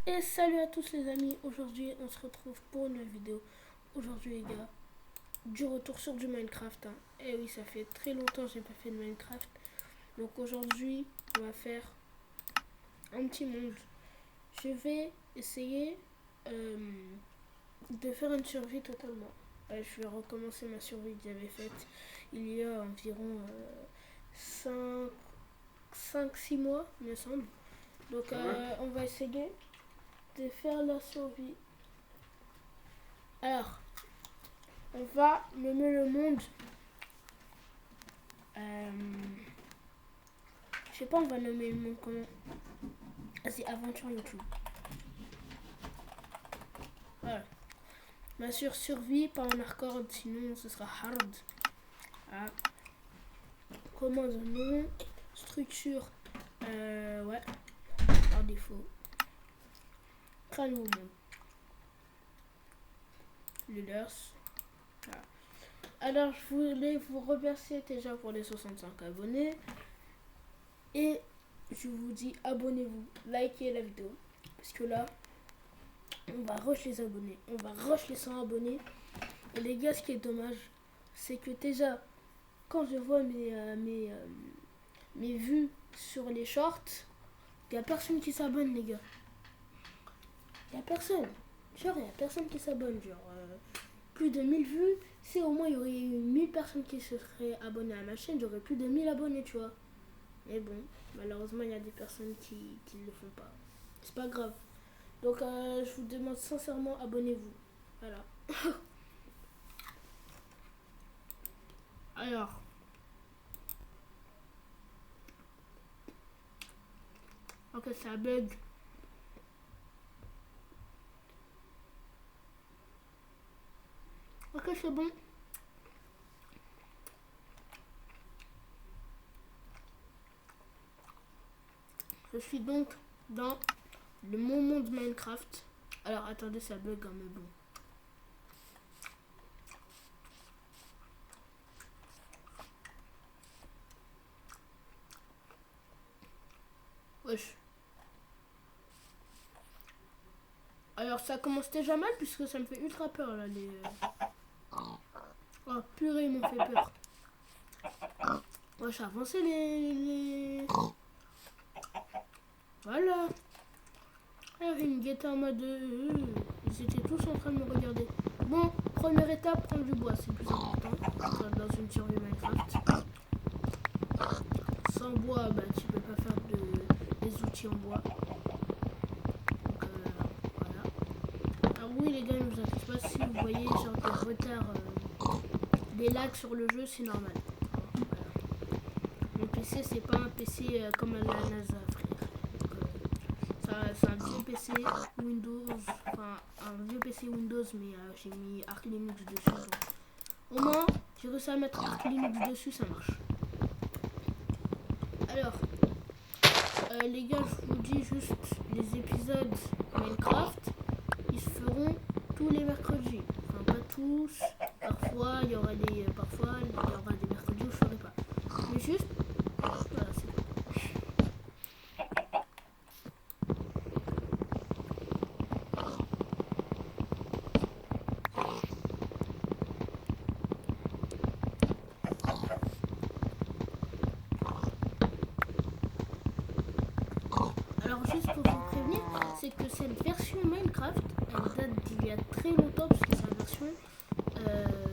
Et salut à tous les amis, aujourd'hui on se retrouve pour une nouvelle vidéo. Aujourd'hui les gars, du retour sur du Minecraft. Et oui, ça fait très longtemps que j'ai pas fait de Minecraft. Donc aujourd'hui on va faire un petit monde. Je vais essayer de faire une survie totalement. Je vais recommencer ma survie que j'avais faite il y a environ 5-6 mois, il me semble. Donc on va essayer de faire la survie. Alors, on va nommer le monde. Je sais pas, on va nommer le monde comment. C'est aventure YouTube. Voilà. Bien sûr, survie, pas en hardcore, sinon ce sera hard. Ah. Commande nom, structure, ouais, par défaut. Créer nouveau monde. Leaders. Voilà. Alors, je voulais vous remercier déjà pour les 65 abonnés. Et je vous dis abonnez-vous, likez la vidéo. Parce que là, on va rush les abonnés. On va rush les 100 abonnés. Et les gars, ce qui est dommage, c'est que déjà, quand je vois mes vues sur les shorts, il n'y a personne qui s'abonne, les gars. Il n'y a personne. Genre, il n'y a personne qui s'abonne. Genre, plus de 1000 vues. Si au moins il y aurait eu 1000 personnes qui se seraient abonnées à ma chaîne, j'aurais plus de 1000 abonnés, tu vois. Mais bon, malheureusement, il y a des personnes qui ne le font pas. C'est pas grave. Donc, je vous demande sincèrement, abonnez-vous. Voilà. Alors. Ok, ça bug. Ok, c'est bon. Je suis donc dans le monde de Minecraft. Alors, attendez, ça bug, hein, mais bon. Wesh. Alors, ça commence déjà mal puisque ça me fait ultra peur, là, les... Oh, purée, ils m'ont fait peur. Wesh, avancez les... Voilà. Alors, ils me guettaient en mode... ils étaient tous en train de me regarder. Bon, première étape, prendre du bois, c'est le plus important. Dans une survie Minecraft. Sans bois, bah, tu peux pas faire des outils en bois. Donc, voilà. Alors oui, les gars, ne vous inquiétez pas si vous voyez genre des retards, des lags sur le jeu, c'est normal. Voilà. Mon PC, c'est pas un PC comme la NASA, frère. C'est un vieux PC Windows, enfin un vieux PC Windows, mais j'ai mis Arch Linux dessus. Donc. Au moins, j'ai réussi à mettre Arch Linux dessus, ça marche. Alors, les gars, je vous dis juste, les épisodes Minecraft, ils se feront tous les mercredis. Enfin, pas tous. Parfois, il y aura des mercredis où je ferai pas. Mais juste, voilà, c'est bon. Alors juste pour vous prévenir, c'est que cette version Minecraft, elle date d'il y a très longtemps, parce que c'est la version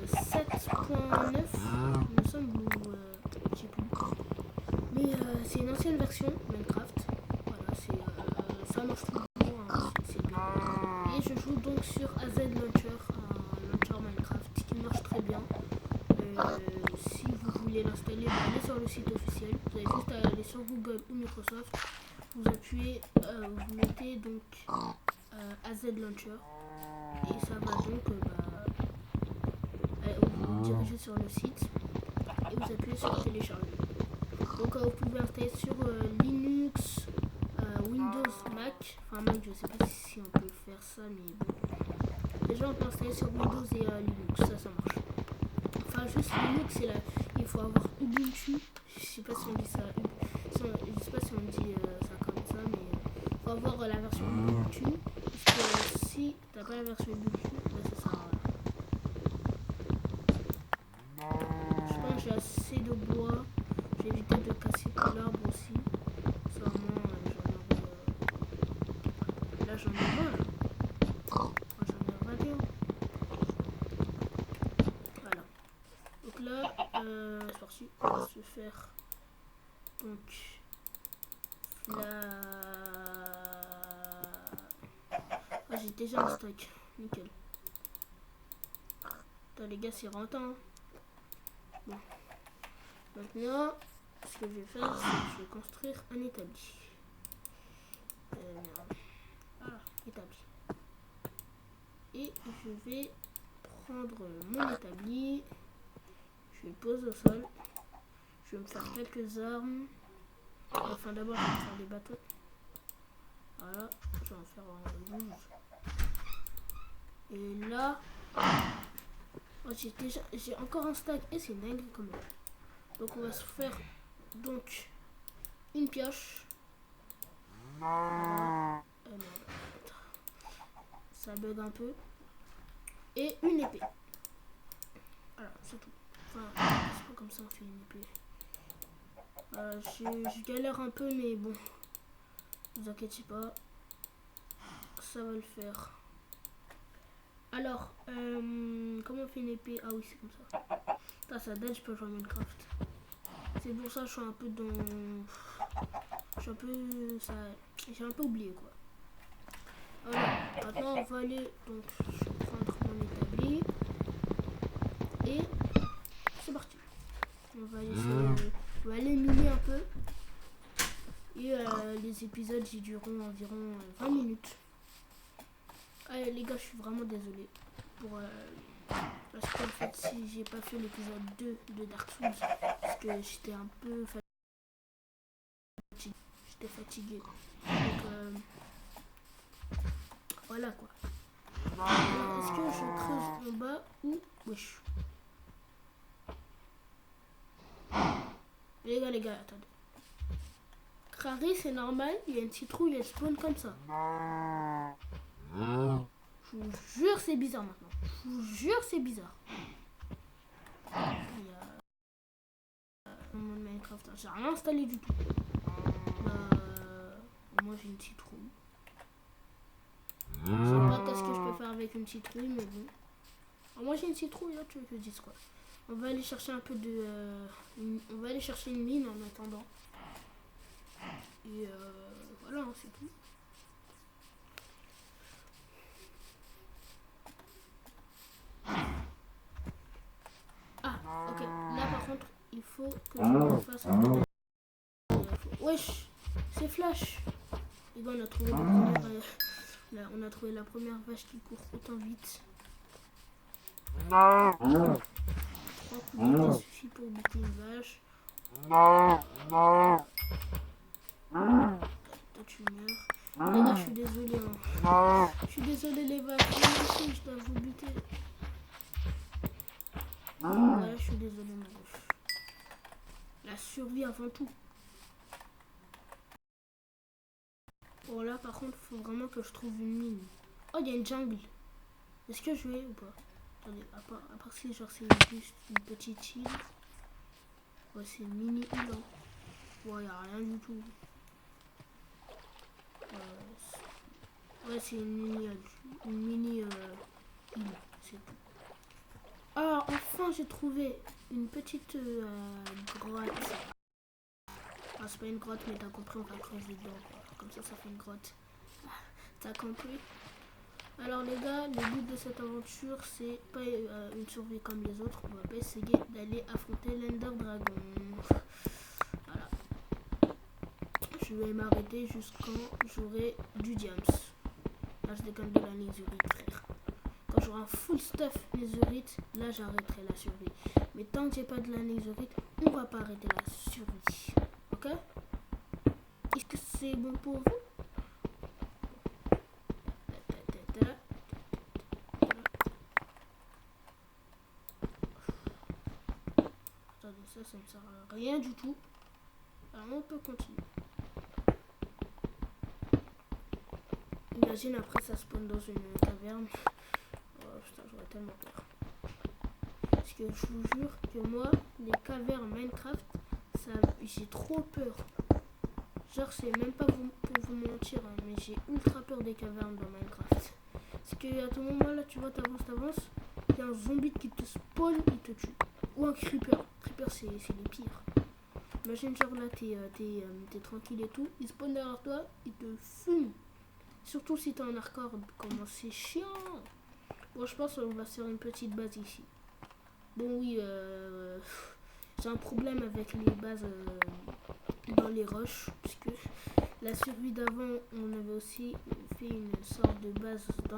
7.9, il me semble, ou je sais plus. Mais c'est une ancienne version Minecraft. Voilà, ça marche toujours, hein, c'est bien. Et je joue donc sur AZ Launcher, un launcher Minecraft qui marche très bien. Si vous voulez l'installer, allez sur le site officiel. Vous avez juste à aller sur Google ou Microsoft. Vous appuyez, vous mettez donc AZ Launcher et ça va donc vous diriger sur le site et vous appuyez sur télécharger. Donc vous pouvez installer sur Linux, Windows, Mac. Enfin Mac, je sais pas si on peut faire ça, mais bon. Déjà on peut installer sur Windows et Linux, ça marche. Enfin juste Linux, c'est là, il faut avoir Ubuntu. Je sais pas si on dit ça. Je sais pas si on dit ça comme ça, mais faut avoir la version Ubuntu. Parce que si t'as pas la version Ubuntu, bah, ça sert à rien. Je pense que j'ai assez de bois. J'ai évité de casser tout l'arbre aussi. Sûrement, là j'en ai 20 là. Moi, j'en ai 21. Voilà. Donc là, c'est parti. On va se faire donc là. Ah, j'ai déjà un stock. Nickel. Putain, les gars, c'est rentable. Hein. Bon. Maintenant, ce que je vais faire, c'est que je vais construire un établi. Merde. Ah, établi. Et je vais prendre mon établi. Je le pose au sol. Je vais me faire quelques armes. Enfin, d'abord, je vais me faire des bateaux. Voilà, je vais en faire un 12. Et là, oh, j'ai encore un stack et c'est dingue quand même. Donc on va se faire donc une pioche. Voilà. Ça bug un peu. Et une épée. Voilà, c'est tout. Enfin, c'est pas comme ça on fait une épée. Je galère un peu, mais bon, ne vous inquiétez pas, ça va le faire. Alors, comment on fait une épée? Ah oui, c'est comme ça. Putain, ça date, je peux jouer à Minecraft. C'est pour ça que je suis un peu dans... Je suis un peu... Ça... J'ai un peu oublié, quoi. Voilà, maintenant on va aller... Donc, je vais prendre mon établi. Et c'est parti. On va aller miner un peu. Et les épisodes, ils dureront environ 20 minutes. Allez, les gars, je suis vraiment désolé pour... parce qu'en fait, si j'ai pas fait l'épisode 2 de Dark Souls, parce que j'étais un peu fatigué. J'étais fatigué. Donc, voilà quoi. Alors, est-ce que je creuse en bas ou... Wesh. Les gars, attendez. Crary, c'est normal, il y a une citrouille, elle spawn comme ça. Je vous jure, c'est bizarre maintenant. Je vous jure, c'est bizarre. Il y a... mon Minecraft, j'ai rien installé du tout. Moi, j'ai une citrouille. Je sais pas qu'est-ce que je peux faire avec une citrouille, mais bon. Alors, moi, j'ai une citrouille, là, tu veux que je dise quoi? On va aller chercher un peu de... on va aller chercher une mine en attendant. Et voilà, hein, c'est tout. Ah, ok. Là, par contre, il faut que je me fasse un peu de... Wesh, c'est Flash. Et ben, on a trouvé la première... là, on a trouvé la première vache qui court autant vite. 3 coups de dés suffit pour buter une vache. Toi, tu meurs. Les gars, je suis désolé. Hein. Je suis désolé, les vaches. Moi aussi, je dois vous buter. Ouais, je suis désolé, ma vache. La survie avant tout. Bon, là, par contre, il faut vraiment que je trouve une mine. Oh, il y a une jungle. Est-ce que je vais ou pas? Attendez, à part si genre c'est juste une petite île. Ouais, c'est une mini île. Hein. Ouais, y a rien du tout. Ouais, c'est une mini île. C'est tout. Ah, enfin j'ai trouvé une petite grotte. Ah, c'est pas une grotte, mais t'as compris, on va creuser dedans. Quoi. Comme ça fait une grotte. T'as compris? Alors les gars, le but de cette aventure, c'est pas une survie comme les autres. On va pas essayer d'aller affronter l'Ender Dragon. Voilà. Je vais m'arrêter jusqu'à j'aurai du diams. Là, je déconne de la netherite, frère. Quand j'aurai un full stuff netherite, là, j'arrêterai la survie. Mais tant que j'ai pas de la netherite, on va pas arrêter la survie. Ok? Est-ce que c'est bon pour vous? Ça ne sert à rien du tout. Alors on peut continuer. Imagine après ça spawn dans une caverne. Oh putain, j'aurais tellement peur. Parce que je vous jure que moi, les cavernes Minecraft, ça, j'ai trop peur. Genre, c'est même pas pour vous mentir, hein, mais j'ai ultra peur des cavernes dans Minecraft. Parce qu'à tout moment là, tu vois, t'avances, il y a un zombie qui te spawn, il te tue. Ou un creeper. Creeper, c'est les pires. Imagine, genre là, t'es tranquille et tout, il spawn derrière toi, il te fume. Surtout si t'es en hardcore, comment c'est chiant. Bon, je pense qu'on va se faire une petite base ici. Bon, oui, j'ai un problème avec les bases dans les roches, puisque la survie d'avant, on avait aussi fait une sorte de base dans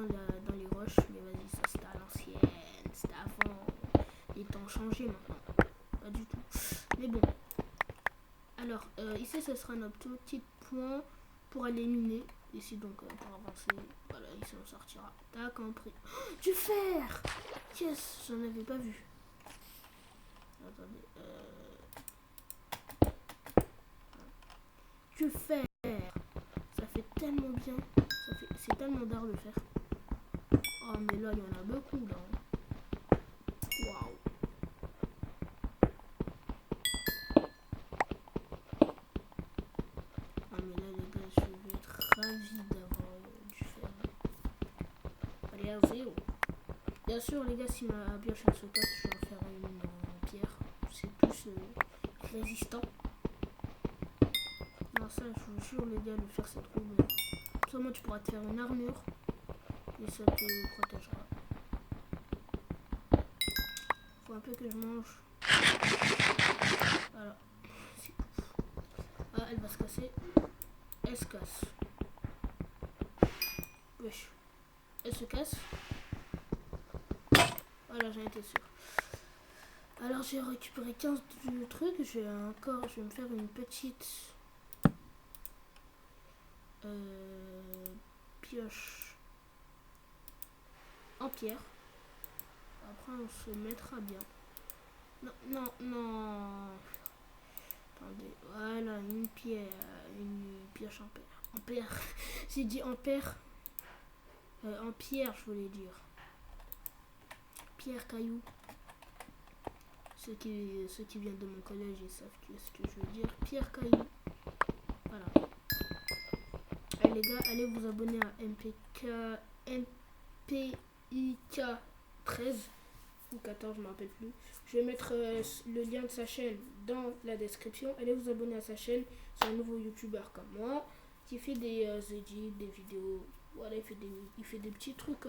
les roches, mais vas-y, ça c'était à l'ancienne, c'était avant, les temps ont changé maintenant, pas du tout. Mais bon, alors ici ce sera notre petit point pour aller miner, ici donc pour avancer, voilà, ici on sortira. Tac, en prix. Oh, du fer! Yes, j'en avais pas vu. Attendez, du fer! Ça fait tellement bien, c'est tellement d'art le fer. Oh mais là il y en a beaucoup là. Waouh. Ah mais là les gars, je vais être ravi d'avoir du fer. Allez à zéro. Bien sûr les gars, si ma pioche elle se casse, je vais en faire une en pierre. C'est plus résistant. Non ça je vous jure les gars, le fer c'est trop bien. Seulement tu pourras te faire une armure et ça te protégera. Faut un peu que je mange. Voilà. Ah, elle va se casser. Elle se casse. Wesh. Elle se casse. Voilà, j'en étais sûr. Alors j'ai récupéré 15 du truc. Je vais me faire une petite pioche en pierre. Après on se mettra bien. Non, non, non. Attendez, voilà, une pioche en pierre. En pierre. J'ai dit en pierre. En pierre, je voulais dire. Pierre caillou. Ceux qui viennent de mon collège, ils savent ce que je veux dire. Pierre caillou. Voilà. Allez les gars, allez vous abonner à MPIK 13 ou 14, je ne me rappelle plus. Je vais mettre le lien de sa chaîne dans la description. Allez vous abonner à sa chaîne. C'est un nouveau youtubeur comme moi qui fait des edits, des vidéos. Voilà, il fait des petits trucs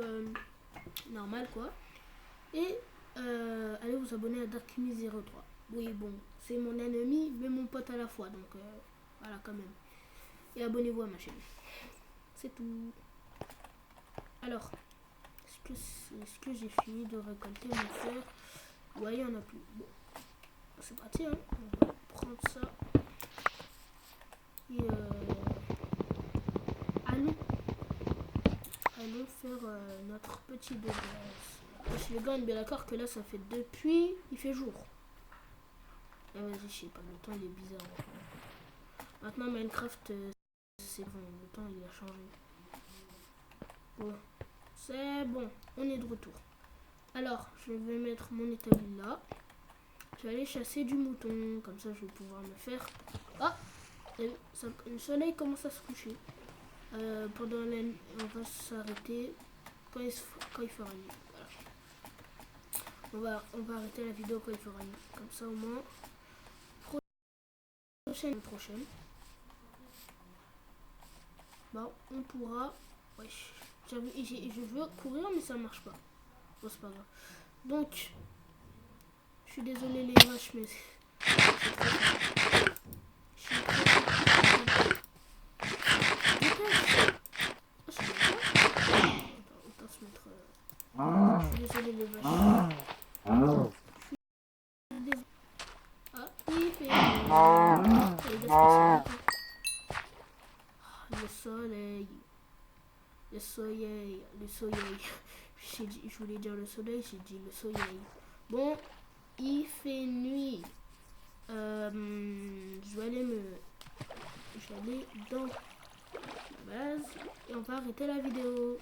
normal quoi. Et allez vous abonner à Darkmy03. Oui bon, c'est mon ennemi mais mon pote à la fois, donc voilà quand même. Et abonnez-vous à ma chaîne. C'est tout. Alors, est-ce que j'ai fini de récolter mon fer? Ouais, il y en a plus. Bon, c'est parti, hein. On va prendre ça. Et allons faire notre petit dégâts. Parce que les gars, on est bien d'accord que là, ça fait depuis... Il fait jour. Ah, vas-y, je sais pas, le temps, il est bizarre. Maintenant, Minecraft, c'est bon, le temps, il a changé. Bon, c'est bon, on est de retour. Alors, je vais mettre mon établi là. Je vais aller chasser du mouton, comme ça, je vais pouvoir me faire... Ah, le soleil commence à se coucher. Pendant l'année, on va s'arrêter quand il fera nuit. Voilà. On va arrêter la vidéo quand il fera nuit. Comme ça au moins. Prochaine. Bon, on pourra. Wesh. Je veux courir mais ça marche pas. Bon, c'est pas grave. Donc, je suis désolé les vaches, mais je suis désolé les vaches. Il fait le soleil. Le soleil. Je voulais dire le soleil, j'ai dit le soleil. Bon, il fait nuit. Je vais aller dans base. Et on va arrêter la vidéo.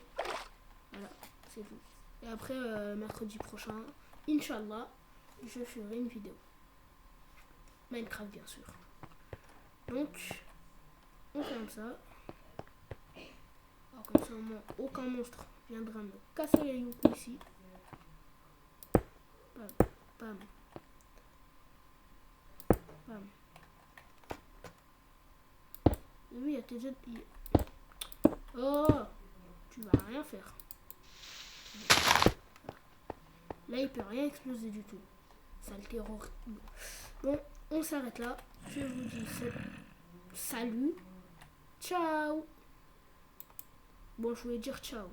Voilà, c'est tout. Et après, mercredi prochain, Inch'Allah, je ferai une vidéo. Minecraft, bien sûr. Donc, on fait comme ça. Alors, comme ça, au moins, aucun monstre viendra me casser les youcous ici. Bam, bam, bam. Et oui, il y a tes jets. Oh, tu vas rien faire. Là, il peut rien exploser du tout. Ça le terrorise. Bon, on s'arrête là. Je vous dis salut. Ciao. Bon, je voulais dire ciao.